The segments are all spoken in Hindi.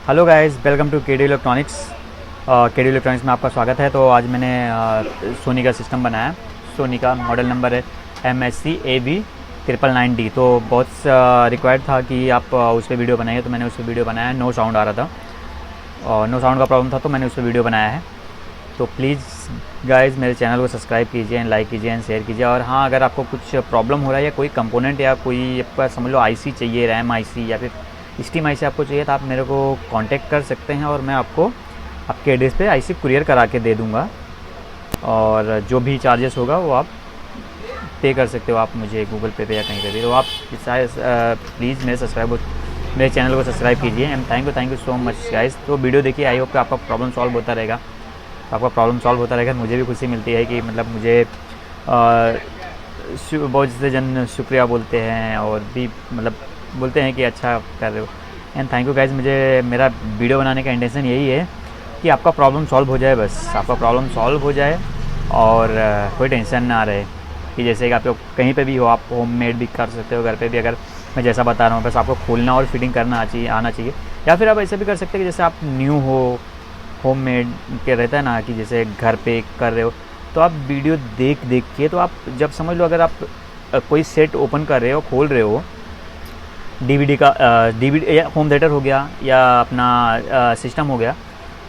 Hello guys, welcome to KD electronics. KD electronics में आपका स्वागत है। तो आज मैंने सोनी का सिस्टम बनाया है। सोनी का मॉडल नंबर है MSC AV999D। तो बहुत रिक्वायर्ड था कि आप उस पर वीडियो बनाइए, तो मैंने उस पर वीडियो बनाया है। नो साउंड आ रहा था और नो साउंड का प्रॉब्लम था, तो मैंने उस पर वीडियो बनाया है। तो प्लीज़ गाइस मेरे चैनल को सब्सक्राइब कीजिए एंड लाइक कीजिए एंड शेयर कीजिए। और हाँ, अगर आपको कुछ प्रॉब्लम हो रहा है या कोई कंपोनेंट या कोई आपका समझ लो आईसी चाहिए, रैम आईसी या फिर स्टीम आईसी आपको चाहिए, तो आप मेरे को कांटेक्ट कर सकते हैं और मैं आपको आपके एड्रेस पे आईसी कुरियर करा के दे दूँगा। और जो भी चार्जेस होगा वो आप पे कर सकते हो, आप मुझे गूगल पे या कहीं पे भी। तो आप प्लीज़ मेरे चैनल को सब्सक्राइब कीजिए and thank you so much guys. तो वीडियो देखिए, आई होप कि आपका प्रॉब्लम सॉल्व होता रहेगा। आपका प्रॉब्लम सॉल्व होता रहेगा, मुझे भी खुशी मिलती है कि मतलब मुझे बहुत से जन शुक्रिया बोलते हैं और भी मतलब बोलते हैं कि अच्छा कर रहे हो। And thank you guys. मुझे मेरा वीडियो बनाने का इंटेंशन यही है कि आपका प्रॉब्लम सॉल्व हो जाए, बस आपका प्रॉब्लम सॉल्व हो जाए और कोई टेंशन ना रहे। कि जैसे कि आप कहीं पे भी हो, आप होममेड भी कर सकते हो घर पे भी, अगर मैं जैसा बता रहा हूँ। बस आपको खोलना और फिटिंग करना आना चाहिए। या फिर आप ऐसे भी कर सकते हैं कि जैसे आप न्यू हो, होममेड के रहता है ना, कि जैसे घर पे कर रहे हो, तो आप वीडियो देख के, तो आप जब समझ लो अगर आप कोई सेट ओपन कर रहे हो, खोल रहे हो, डीवीडी या होम थिएटर हो गया या अपना सिस्टम हो गया,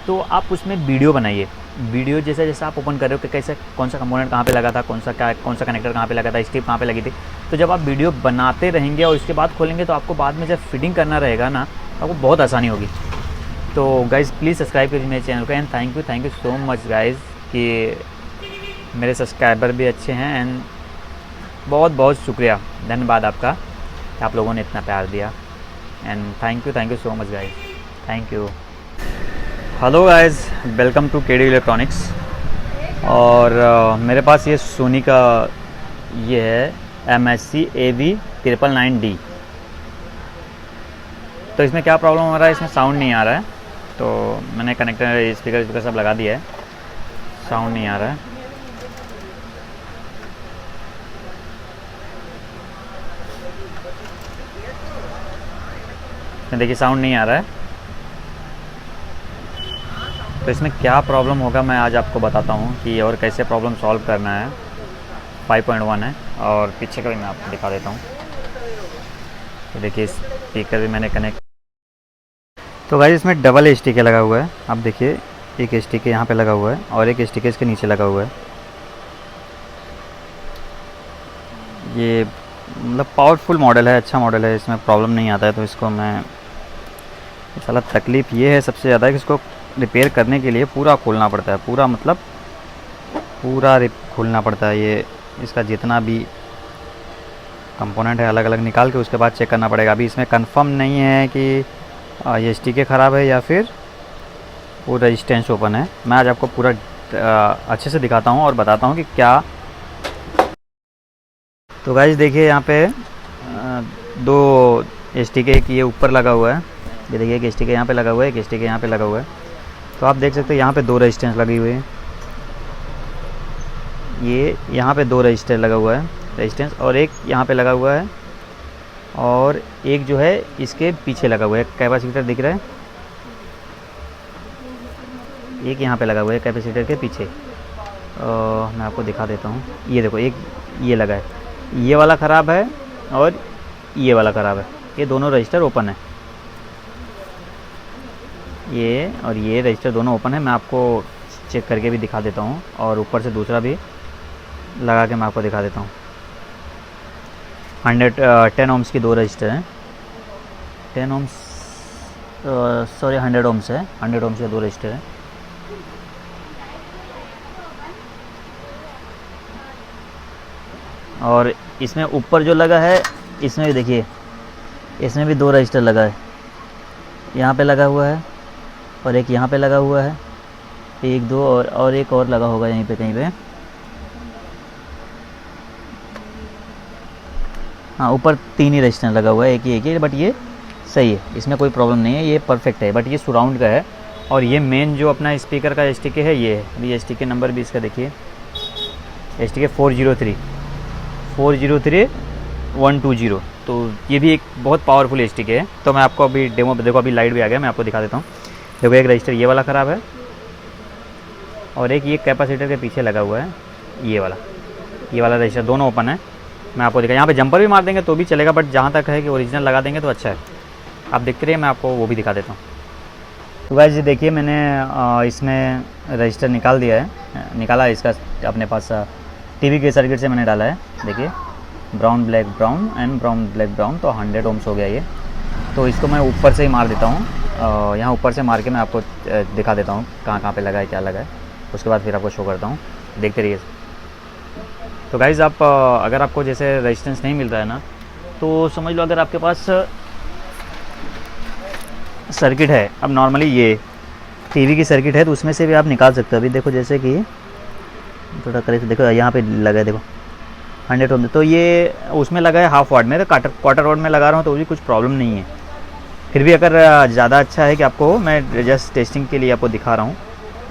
तो आप उसमें वीडियो बनाइए। वीडियो जैसे जैसे आप ओपन कर रहे हो कि कैसे कौन सा कंपोनेंट कहाँ पे लगा था, कौन सा कनेक्टर कहाँ पे लगा था, स्ट्रिप कहाँ पे लगी थी। तो जब आप वीडियो बनाते रहेंगे और उसके बाद खोलेंगे, तो आपको बाद में जब फिटिंग करना रहेगा ना, आपको बहुत आसानी होगी। तो गाइज़ प्लीज़ सब्सक्राइब कीजिए मेरे चैनल को and thank you so much guys कि मेरे सब्सक्राइबर भी अच्छे हैं। एंड बहुत बहुत शुक्रिया, धन्यवाद आपका कि आप लोगों ने इतना प्यार दिया। And thank you so much guys, thank you. Hello guys, welcome to KD electronics. और मेरे पास ये सोनी का ये है MSC AV999D। तो इसमें क्या प्रॉब्लम हो रहा है, इसमें साउंड नहीं आ रहा है। तो मैंने कनेक्टर स्पीकर सब लगा दिया है, साउंड नहीं आ रहा है। देखिए साउंड नहीं आ रहा है। तो इसमें क्या प्रॉब्लम होगा मैं आज आपको बताता हूँ कि और कैसे प्रॉब्लम सॉल्व करना है। 5.1 है और पीछे का भी मैं आपको दिखा देता हूँ। तो देखिए स्पीकर भी मैंने कनेक्ट। तो गाइस इसमें डबल STK लगा हुआ है। आप देखिए, एक STK यहाँ पे लगा हुआ है और एक STK इसके नीचे लगा हुआ है। ये मतलब पावरफुल मॉडल है, अच्छा मॉडल है, इसमें प्रॉब्लम नहीं आता है। तो इसको मैं साला तकलीफ़ ये है सबसे ज़्यादा कि इसको रिपेयर करने के लिए पूरा खोलना पड़ता है, पूरा मतलब पूरा खोलना पड़ता है। ये इसका जितना भी कंपोनेंट है अलग अलग निकाल के उसके बाद चेक करना पड़ेगा। अभी इसमें कंफर्म नहीं है कि ये STK ख़राब है या फिर वो रेजिस्टेंस ओपन है। मैं आज आपको पूरा अच्छे से दिखाता हूँ और बताता हूँ कि क्या। तो गाइस देखिए यहाँ पे दो STK की ये ऊपर लगा हुआ है। ये देखिए एक STK यहाँ पे लगा हुआ है, एक STK यहाँ पे लगा हुआ है। तो आप देख सकते हो यहाँ पे दो रेजिस्टेंस लगी हुई है। ये यहाँ पे दो रजिस्टर लगा हुआ है, रेजिस्टेंस, और एक यहाँ पे लगा हुआ है और एक जो है इसके पीछे लगा हुआ है। कैपेसिटर दिख रहा है, एक यहाँ पे लगा हुआ है कैपेसिटर के पीछे। मैं आपको दिखा देता हूँ। ये देखो, एक ये लगा है, ये वाला ख़राब है और ये वाला ख़राब है। ये दोनों रजिस्टर ओपन है, ये और ये रजिस्टर दोनों ओपन है। मैं आपको चेक करके भी दिखा देता हूँ और ऊपर से दूसरा भी लगा के मैं आपको दिखा देता हूँ। 10 ओम्स की दो रजिस्टर हैं, 10 ओम्स सॉरी 100 ओम्स है, 100 ओम्स के दो रजिस्टर हैं। और इसमें ऊपर जो लगा है, इसमें भी देखिए, इसमें भी दो रजिस्टर लगा है। यहाँ पे लगा हुआ है और एक यहाँ पे लगा हुआ है, एक दो और एक और लगा होगा यहीं पे कहीं पे। हाँ, ऊपर 3 ही रजिस्टर लगा हुआ है, एक ही, बट ये सही है, इसमें कोई प्रॉब्लम नहीं है, ये परफेक्ट है। बट ये सराउंड का है और ये मेन जो अपना स्पीकर का STK है ये है। अभी STK नंबर भी इसका देखिए, STK 403 120। तो ये भी एक बहुत पावरफुल स्टिक है। तो मैं आपको अभी डेमो, देखो अभी लाइट भी आ गया, मैं आपको दिखा देता हूँ। देखो एक रजिस्टर ये वाला ख़राब है और एक ये कैपेसिटर के पीछे लगा हुआ है ये वाला रजिस्टर, दोनों ओपन है। मैं आपको दिखा, यहाँ पे जंपर भी मार देंगे तो भी चलेगा, बट जहाँ तक है कि ओरिजिनल लगा देंगे तो अच्छा है। आप देखते रहिए, मैं आपको वो भी दिखा देता हूँ। तो गाइस जी देखिए, मैंने इसमें रजिस्टर निकाल दिया है, निकाला इसका अपने पास टीवी के सर्किट से मैंने डाला है। देखिए brown black brown and brown black brown, तो 100 ओम्स हो गया ये। तो इसको मैं ऊपर से ही मार देता हूँ, यहाँ ऊपर से मार के मैं आपको दिखा देता हूँ कहाँ कहाँ पे लगा है, क्या लगा है। उसके बाद फिर आपको शो करता हूँ, देखते रहिए। तो गाइज़ आप अगर आपको जैसे रेजिस्टेंस नहीं मिल रहा है ना, तो समझ लो अगर आपके पास सर्किट है, अब नॉर्मली ये टीवी की सर्किट है तो उसमें से भी आप निकाल सकते हो। अभी देखो जैसे कि थोड़ा करे तो देखो यहाँ पे लगा है, देखो 100 ओम, तो ये उसमें लगा है हाफ वाट में, तो क्वार्टर वाट में लगा रहा हूँ तो भी कुछ प्रॉब्लम नहीं है। फिर भी अगर ज़्यादा अच्छा है कि आपको, मैं जस्ट टेस्टिंग के लिए आपको दिखा रहा हूँ,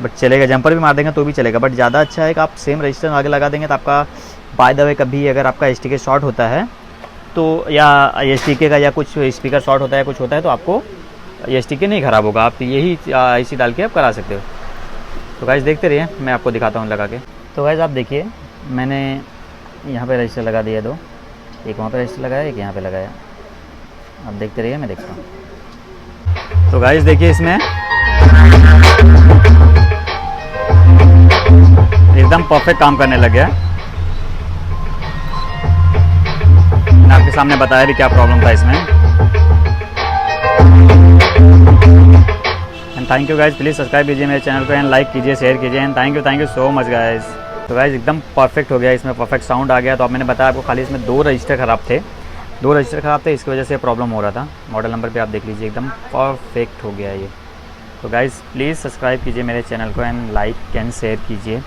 बट चलेगा, जंपर भी मार देंगे तो भी चलेगा। बट ज़्यादा अच्छा है कि आप सेम रजिस्टर आगे लगा देंगे तो आपका बाय द वे कभी अगर आपका एसटीके शॉर्ट होता है तो, या एसटीके का या कुछ स्पीकर शॉर्ट होता है, कुछ होता है, तो आपको एसटीके नहीं ख़राब होगा। आप यही आईसी डाल के आप करा सकते हो। तो गाइस देखते रहिए, मैं आपको दिखाता हूँ लगा के। तो गाइस आप देखिए, मैंने यहाँ पे रजिस्टर लगा दिया दो, एक वहाँ पे रजिस्टर लगाया, एक यहाँ पे लगाया। आप देखते रहिए, मैं देखता हूँ। तो गाइस देखिए, इसमें एकदम परफेक्ट काम करने लग गया। मैंने आपके सामने बताया भी क्या प्रॉब्लम था इसमें। And thank you guys, please subscribe कीजिए मेरे चैनल को एंड लाइक कीजिए, शेयर कीजिए। And thank you so much guys. तो गाइज एकदम परफेक्ट हो गया, इसमें परफेक्ट साउंड आ गया। तो अब मैंने बताया आपको, खाली इसमें 2 रजिस्टर ख़राब थे, 2 रजिस्टर ख़राब थे, इसकी वजह से प्रॉब्लम हो रहा था। मॉडल नंबर पे आप देख लीजिए, एकदम परफेक्ट हो गया ये। तो गाइज़ प्लीज़ सब्सक्राइब कीजिए मेरे चैनल को एंड लाइक एंड शेयर कीजिए।